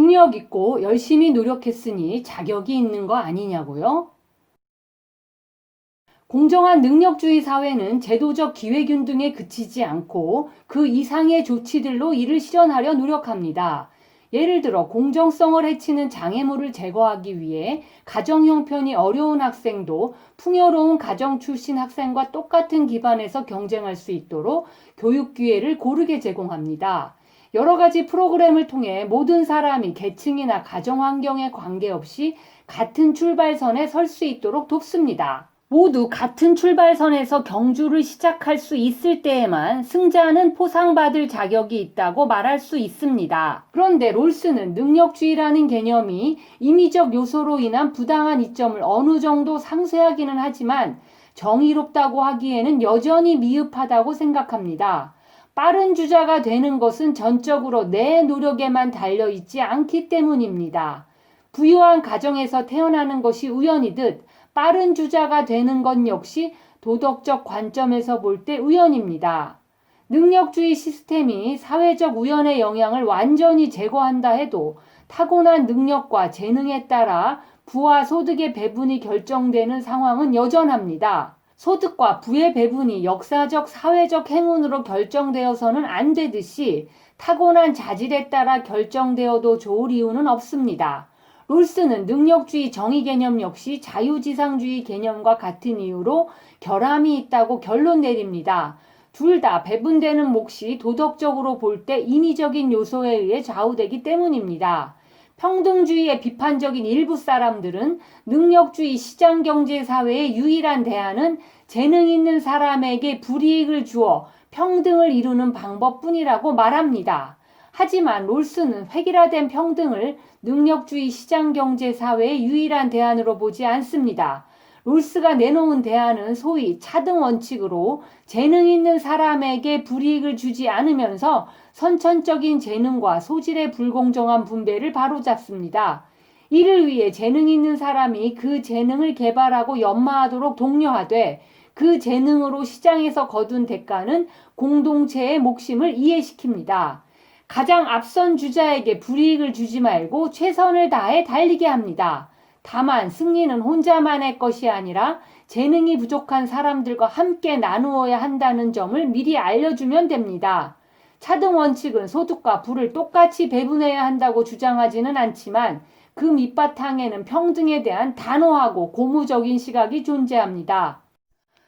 능력 있고 열심히 노력했으니 자격이 있는 거 아니냐고요? 공정한 능력주의 사회는 제도적 기회균 등에 그치지 않고 그 이상의 조치들로 이를 실현하려 노력합니다. 예를 들어 공정성을 해치는 장애물을 제거하기 위해 가정 형편이 어려운 학생도 풍요로운 가정 출신 학생과 똑같은 기반에서 경쟁할 수 있도록 교육 기회를 고르게 제공합니다. 여러 가지 프로그램을 통해 모든 사람이 계층이나 가정 환경에 관계없이 같은 출발선에 설 수 있도록 돕습니다. 모두 같은 출발선에서 경주를 시작할 수 있을 때에만 승자는 포상받을 자격이 있다고 말할 수 있습니다. 그런데 롤스는 능력주의라는 개념이 임의적 요소로 인한 부당한 이점을 어느 정도 상쇄하기는 하지만 정의롭다고 하기에는 여전히 미흡하다고 생각합니다. 빠른 주자가 되는 것은 전적으로 내 노력에만 달려있지 않기 때문입니다. 부유한 가정에서 태어나는 것이 우연이듯 빠른 주자가 되는 것 역시 도덕적 관점에서 볼 때 우연입니다. 능력주의 시스템이 사회적 우연의 영향을 완전히 제거한다 해도 타고난 능력과 재능에 따라 부와 소득의 배분이 결정되는 상황은 여전합니다. 소득과 부의 배분이 역사적 사회적 행운으로 결정되어서는 안 되듯이 타고난 자질에 따라 결정되어도 좋을 이유는 없습니다. 롤스는 능력주의 정의 개념 역시 자유지상주의 개념과 같은 이유로 결함이 있다고 결론 내립니다. 둘 다 배분되는 몫이 도덕적으로 볼 때 인위적인 요소에 의해 좌우되기 때문입니다. 평등주의에 비판적인 일부 사람들은 능력주의 시장경제사회의 유일한 대안은 재능 있는 사람에게 불이익을 주어 평등을 이루는 방법뿐이라고 말합니다. 하지만 롤스는 획일화된 평등을 능력주의 시장경제사회의 유일한 대안으로 보지 않습니다. 롤스가 내놓은 대안은 소위 차등 원칙으로 재능 있는 사람에게 불이익을 주지 않으면서 선천적인 재능과 소질의 불공정한 분배를 바로잡습니다. 이를 위해 재능 있는 사람이 그 재능을 개발하고 연마하도록 독려하되 그 재능으로 시장에서 거둔 대가는 공동체의 몫임을 이해시킵니다. 가장 앞선 주자에게 불이익을 주지 말고 최선을 다해 달리게 합니다. 다만 승리는 혼자만의 것이 아니라 재능이 부족한 사람들과 함께 나누어야 한다는 점을 미리 알려주면 됩니다. 차등 원칙은 소득과 부를 똑같이 배분해야 한다고 주장하지는 않지만 그 밑바탕에는 평등에 대한 단호하고 고무적인 시각이 존재합니다.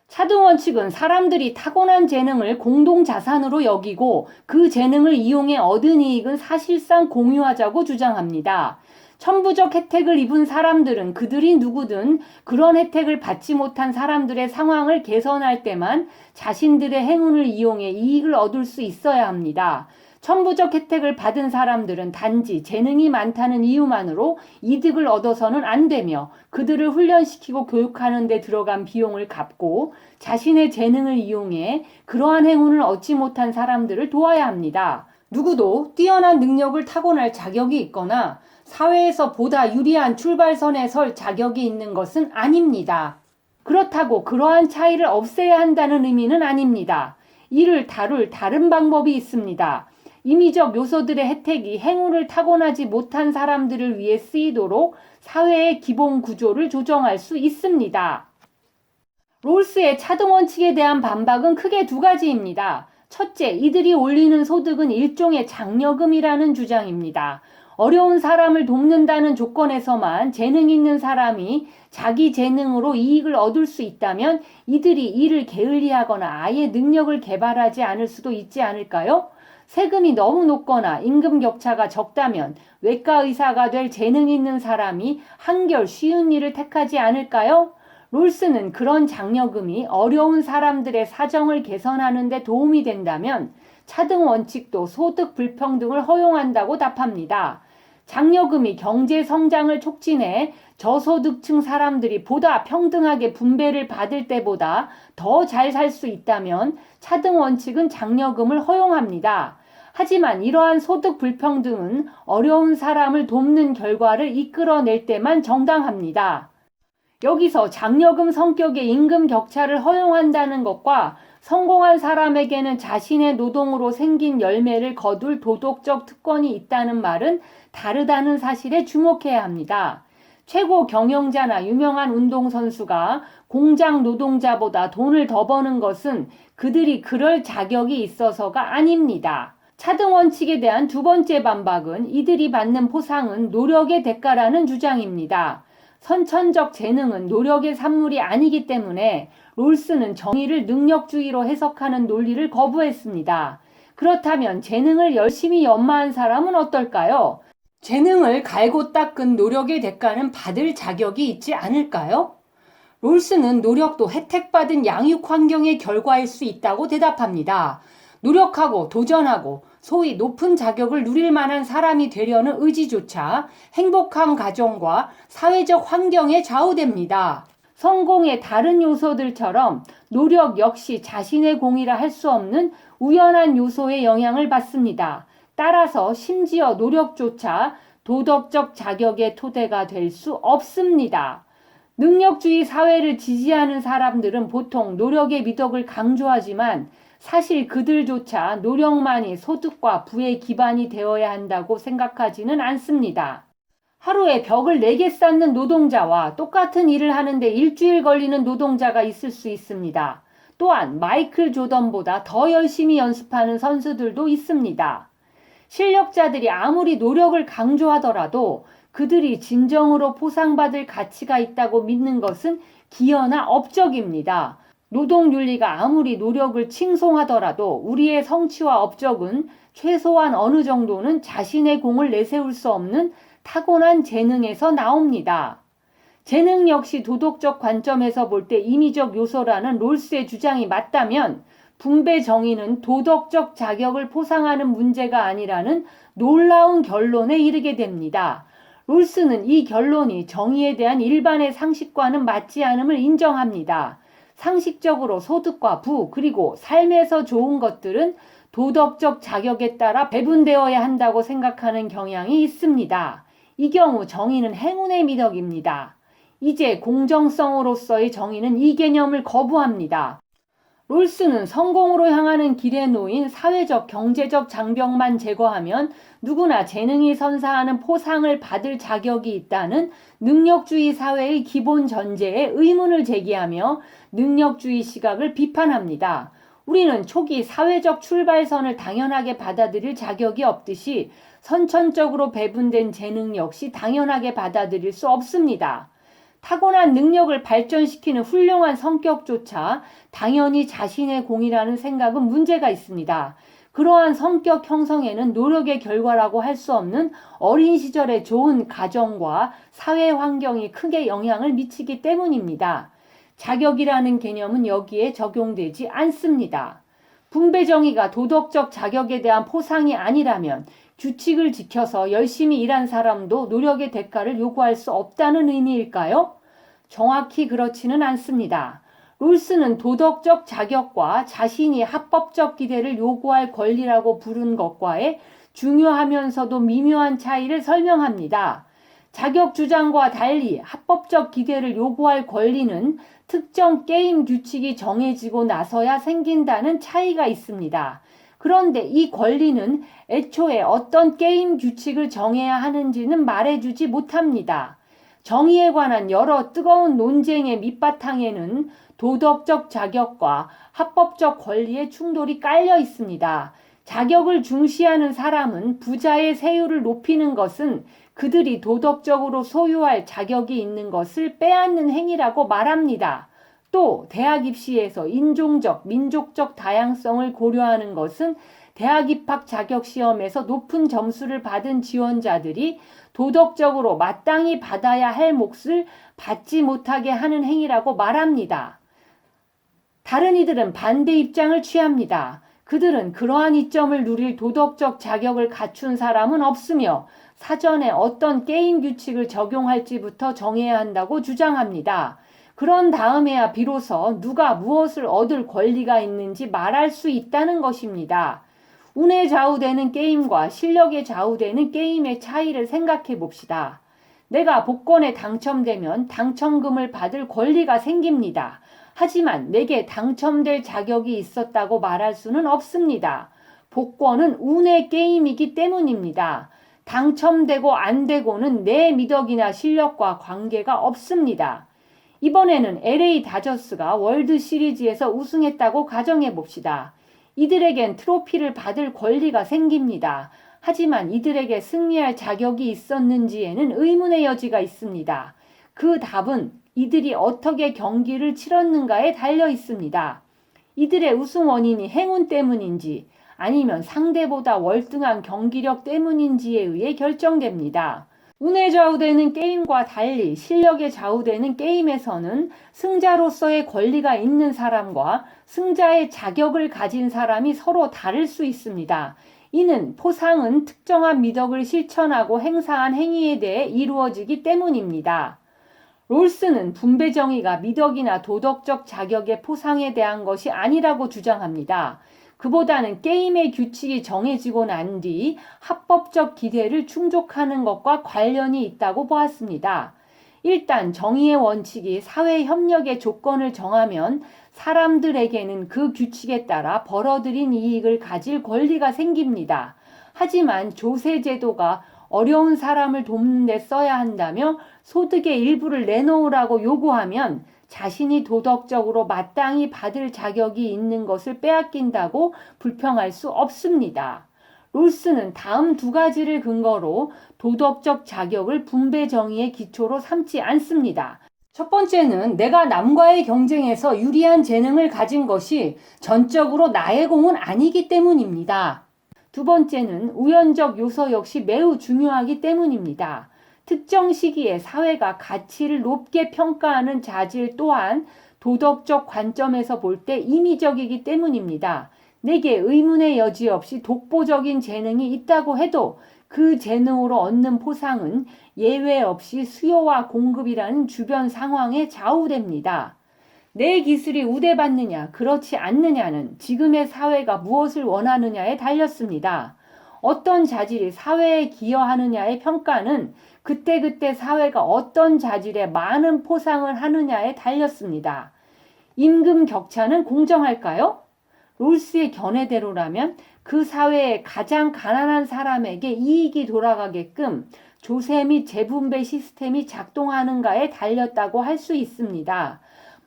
차등 원칙은 사람들이 타고난 재능을 공동자산으로 여기고 그 재능을 이용해 얻은 이익은 사실상 공유하자고 주장합니다. 천부적 혜택을 입은 사람들은 그들이 누구든 그런 혜택을 받지 못한 사람들의 상황을 개선할 때만 자신들의 행운을 이용해 이익을 얻을 수 있어야 합니다. 천부적 혜택을 받은 사람들은 단지 재능이 많다는 이유만으로 이득을 얻어서는 안 되며 그들을 훈련시키고 교육하는 데 들어간 비용을 갚고 자신의 재능을 이용해 그러한 행운을 얻지 못한 사람들을 도와야 합니다. 누구도 뛰어난 능력을 타고날 자격이 있거나 사회에서 보다 유리한 출발선에 설 자격이 있는 것은 아닙니다. 그렇다고 그러한 차이를 없애야 한다는 의미는 아닙니다. 이를 다룰 다른 방법이 있습니다. 임의적 요소들의 혜택이 행운을 타고나지 못한 사람들을 위해 쓰이도록 사회의 기본 구조를 조정할 수 있습니다. 롤스의 차등 원칙에 대한 반박은 크게 두 가지입니다. 첫째, 이들이 올리는 소득은 일종의 장려금이라는 주장입니다. 어려운 사람을 돕는다는 조건에서만 재능 있는 사람이 자기 재능으로 이익을 얻을 수 있다면 이들이 이를 게을리하거나 아예 능력을 개발하지 않을 수도 있지 않을까요? 세금이 너무 높거나 임금 격차가 적다면 외과 의사가 될 재능 있는 사람이 한결 쉬운 일을 택하지 않을까요? 롤스는 그런 장려금이 어려운 사람들의 사정을 개선하는 데 도움이 된다면 차등 원칙도 소득 불평등을 허용한다고 답합니다. 장려금이 경제 성장을 촉진해 저소득층 사람들이 보다 평등하게 분배를 받을 때보다 더 잘 살 수 있다면 차등 원칙은 장려금을 허용합니다. 하지만 이러한 소득 불평등은 어려운 사람을 돕는 결과를 이끌어낼 때만 정당합니다. 여기서 장려금 성격의 임금 격차를 허용한다는 것과 성공한 사람에게는 자신의 노동으로 생긴 열매를 거둘 도덕적 특권이 있다는 말은 다르다는 사실에 주목해야 합니다. 최고 경영자나 유명한 운동선수가 공장 노동자보다 돈을 더 버는 것은 그들이 그럴 자격이 있어서가 아닙니다. 차등 원칙에 대한 두 번째 반박은 이들이 받는 포상은 노력의 대가라는 주장입니다. 선천적 재능은 노력의 산물이 아니기 때문에 롤스는 정의를 능력주의로 해석하는 논리를 거부했습니다. 그렇다면 재능을 열심히 연마한 사람은 어떨까요? 재능을 갈고 닦은 노력의 대가는 받을 자격이 있지 않을까요? 롤스는 노력도 혜택받은 양육 환경의 결과일 수 있다고 대답합니다. 노력하고 도전하고 소위 높은 자격을 누릴 만한 사람이 되려는 의지조차 행복한 가정과 사회적 환경에 좌우됩니다. 성공의 다른 요소들처럼 노력 역시 자신의 공이라 할 수 없는 우연한 요소의 영향을 받습니다. 따라서 심지어 노력조차 도덕적 자격의 토대가 될 수 없습니다. 능력주의 사회를 지지하는 사람들은 보통 노력의 미덕을 강조하지만 사실 그들조차 노력만이 소득과 부의 기반이 되어야 한다고 생각하지는 않습니다. 하루에 벽을 4개 쌓는 노동자와 똑같은 일을 하는데 일주일 걸리는 노동자가 있을 수 있습니다. 또한 마이클 조던보다 더 열심히 연습하는 선수들도 있습니다. 실력자들이 아무리 노력을 강조하더라도 그들이 진정으로 포상받을 가치가 있다고 믿는 것은 기여나 업적입니다. 노동윤리가 아무리 노력을 칭송하더라도 우리의 성취와 업적은 최소한 어느 정도는 자신의 공을 내세울 수 없는 타고난 재능에서 나옵니다. 재능 역시 도덕적 관점에서 볼 때 임의적 요소라는 롤스의 주장이 맞다면 분배 정의는 도덕적 자격을 포상하는 문제가 아니라는 놀라운 결론에 이르게 됩니다. 롤스는 이 결론이 정의에 대한 일반의 상식과는 맞지 않음을 인정합니다. 상식적으로 소득과 부 그리고 삶에서 좋은 것들은 도덕적 자격에 따라 배분되어야 한다고 생각하는 경향이 있습니다. 이 경우 정의는 행운의 미덕입니다. 이제 공정성으로서의 정의는 이 개념을 거부합니다. 롤스는 성공으로 향하는 길에 놓인 사회적, 경제적 장벽만 제거하면 누구나 재능이 선사하는 포상을 받을 자격이 있다는 능력주의 사회의 기본 전제에 의문을 제기하며 능력주의 시각을 비판합니다. 우리는 초기 사회적 출발선을 당연하게 받아들일 자격이 없듯이 선천적으로 배분된 재능 역시 당연하게 받아들일 수 없습니다. 타고난 능력을 발전시키는 훌륭한 성격조차 당연히 자신의 공이라는 생각은 문제가 있습니다. 그러한 성격 형성에는 노력의 결과라고 할 수 없는 어린 시절의 좋은 가정과 사회 환경이 크게 영향을 미치기 때문입니다. 자격이라는 개념은 여기에 적용되지 않습니다. 분배 정의가 도덕적 자격에 대한 포상이 아니라면 규칙을 지켜서 열심히 일한 사람도 노력의 대가를 요구할 수 없다는 의미일까요? 정확히 그렇지는 않습니다. 롤스는 도덕적 자격과 자신이 합법적 기대를 요구할 권리라고 부른 것과의 중요하면서도 미묘한 차이를 설명합니다. 자격 주장과 달리 합법적 기대를 요구할 권리는 특정 게임 규칙이 정해지고 나서야 생긴다는 차이가 있습니다. 그런데 이 권리는 애초에 어떤 게임 규칙을 정해야 하는지는 말해주지 못합니다. 정의에 관한 여러 뜨거운 논쟁의 밑바탕에는 도덕적 자격과 합법적 권리의 충돌이 깔려 있습니다. 자격을 중시하는 사람은 부자의 세율을 높이는 것은 그들이 도덕적으로 소유할 자격이 있는 것을 빼앗는 행위라고 말합니다. 또 대학 입시에서 인종적, 민족적 다양성을 고려하는 것은 대학 입학 자격 시험에서 높은 점수를 받은 지원자들이 도덕적으로 마땅히 받아야 할 몫을 받지 못하게 하는 행위라고 말합니다. 다른 이들은 반대 입장을 취합니다. 그들은 그러한 이점을 누릴 도덕적 자격을 갖춘 사람은 없으며 사전에 어떤 게임 규칙을 적용할지부터 정해야 한다고 주장합니다. 그런 다음에야 비로소 누가 무엇을 얻을 권리가 있는지 말할 수 있다는 것입니다. 운에 좌우되는 게임과 실력에 좌우되는 게임의 차이를 생각해 봅시다. 내가 복권에 당첨되면 당첨금을 받을 권리가 생깁니다. 하지만 내게 당첨될 자격이 있었다고 말할 수는 없습니다. 복권은 운의 게임이기 때문입니다. 당첨되고 안 되고는 내 미덕이나 실력과 관계가 없습니다. 이번에는 LA 다저스가 월드 시리즈에서 우승했다고 가정해 봅시다. 이들에겐 트로피를 받을 권리가 생깁니다. 하지만 이들에게 승리할 자격이 있었는지에는 의문의 여지가 있습니다. 그 답은 이들이 어떻게 경기를 치렀는가에 달려 있습니다. 이들의 우승 원인이 행운 때문인지 아니면 상대보다 월등한 경기력 때문인지에 의해 결정됩니다. 운에 좌우되는 게임과 달리 실력에 좌우되는 게임에서는 승자로서의 권리가 있는 사람과 승자의 자격을 가진 사람이 서로 다를 수 있습니다. 이는 포상은 특정한 미덕을 실천하고 행사한 행위에 대해 이루어지기 때문입니다. 롤스는 분배 정의가 미덕이나 도덕적 자격의 포상에 대한 것이 아니라고 주장합니다. 그보다는 게임의 규칙이 정해지고 난 뒤 합법적 기대를 충족하는 것과 관련이 있다고 보았습니다. 일단 정의의 원칙이 사회 협력의 조건을 정하면 사람들에게는 그 규칙에 따라 벌어들인 이익을 가질 권리가 생깁니다. 하지만 조세 제도가 어려운 사람을 돕는 데 써야 한다며 소득의 일부를 내놓으라고 요구하면 자신이 도덕적으로 마땅히 받을 자격이 있는 것을 빼앗긴다고 불평할 수 없습니다. 롤스는 다음 두 가지를 근거로 도덕적 자격을 분배 정의의 기초로 삼지 않습니다. 첫 번째는 내가 남과의 경쟁에서 유리한 재능을 가진 것이 전적으로 나의 공은 아니기 때문입니다. 두 번째는 우연적 요소 역시 매우 중요하기 때문입니다. 특정 시기에 사회가 가치를 높게 평가하는 자질 또한 도덕적 관점에서 볼 때 임의적이기 때문입니다. 내게 의문의 여지 없이 독보적인 재능이 있다고 해도 그 재능으로 얻는 포상은 예외 없이 수요와 공급이라는 주변 상황에 좌우됩니다. 내 기술이 우대받느냐 그렇지 않느냐는 지금의 사회가 무엇을 원하느냐에 달렸습니다. 어떤 자질이 사회에 기여하느냐의 평가는 그때그때 사회가 어떤 자질에 많은 포상을 하느냐에 달렸습니다. 임금 격차는 공정할까요? 롤스의 견해대로라면 그 사회의 가장 가난한 사람에게 이익이 돌아가게끔 조세 및 재분배 시스템이 작동하는가에 달렸다고 할 수 있습니다.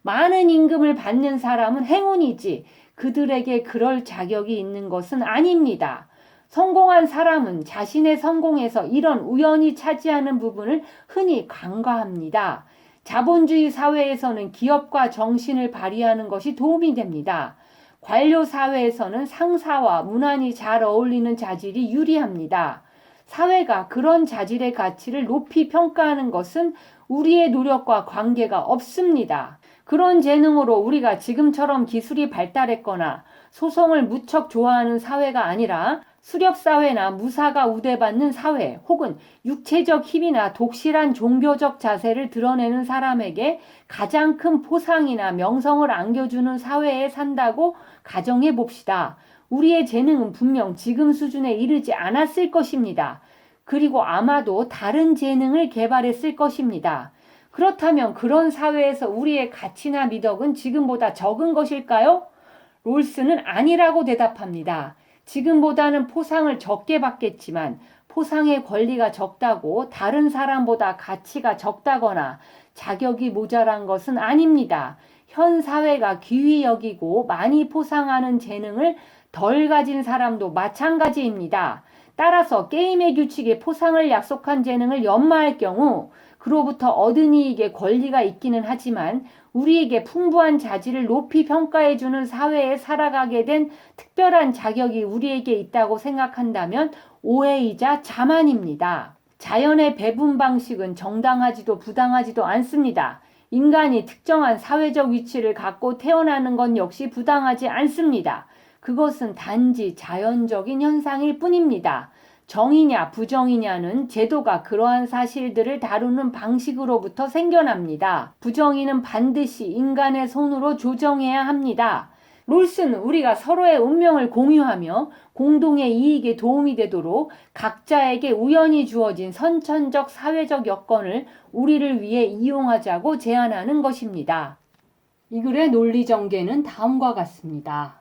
많은 임금을 받는 사람은 행운이지 그들에게 그럴 자격이 있는 것은 아닙니다. 성공한 사람은 자신의 성공에서 이런 우연이 차지하는 부분을 흔히 간과합니다. 자본주의 사회에서는 기업과 정신을 발휘하는 것이 도움이 됩니다. 관료 사회에서는 상사와 무난히 잘 어울리는 자질이 유리합니다. 사회가 그런 자질의 가치를 높이 평가하는 것은 우리의 노력과 관계가 없습니다. 그런 재능으로 우리가 지금처럼 기술이 발달했거나 소송을 무척 좋아하는 사회가 아니라 수렵사회나 무사가 우대받는 사회 혹은 육체적 힘이나 독실한 종교적 자세를 드러내는 사람에게 가장 큰 포상이나 명성을 안겨주는 사회에 산다고 가정해 봅시다. 우리의 재능은 분명 지금 수준에 이르지 않았을 것입니다. 그리고 아마도 다른 재능을 개발했을 것입니다. 그렇다면 그런 사회에서 우리의 가치나 미덕은 지금보다 적은 것일까요? 롤스는 아니라고 대답합니다. 지금보다는 포상을 적게 받겠지만 포상의 권리가 적다고 다른 사람보다 가치가 적다거나 자격이 모자란 것은 아닙니다. 현 사회가 귀히 여기고 많이 포상하는 재능을 덜 가진 사람도 마찬가지입니다. 따라서 게임의 규칙에 포상을 약속한 재능을 연마할 경우 그로부터 얻은 이익에 권리가 있기는 하지만 우리에게 풍부한 자질을 높이 평가해주는 사회에 살아가게 된 특별한 자격이 우리에게 있다고 생각한다면 오해이자 자만입니다. 자연의 배분 방식은 정당하지도 부당하지도 않습니다. 인간이 특정한 사회적 위치를 갖고 태어나는 건 역시 부당하지 않습니다. 그것은 단지 자연적인 현상일 뿐입니다. 정의냐 부정이냐는 제도가 그러한 사실들을 다루는 방식으로부터 생겨납니다. 부정의는 반드시 인간의 손으로 조정해야 합니다. 롤스는 우리가 서로의 운명을 공유하며 공동의 이익에 도움이 되도록 각자에게 우연히 주어진 선천적 사회적 여건을 우리를 위해 이용하자고 제안하는 것입니다. 이 글의 논리 전개는 다음과 같습니다.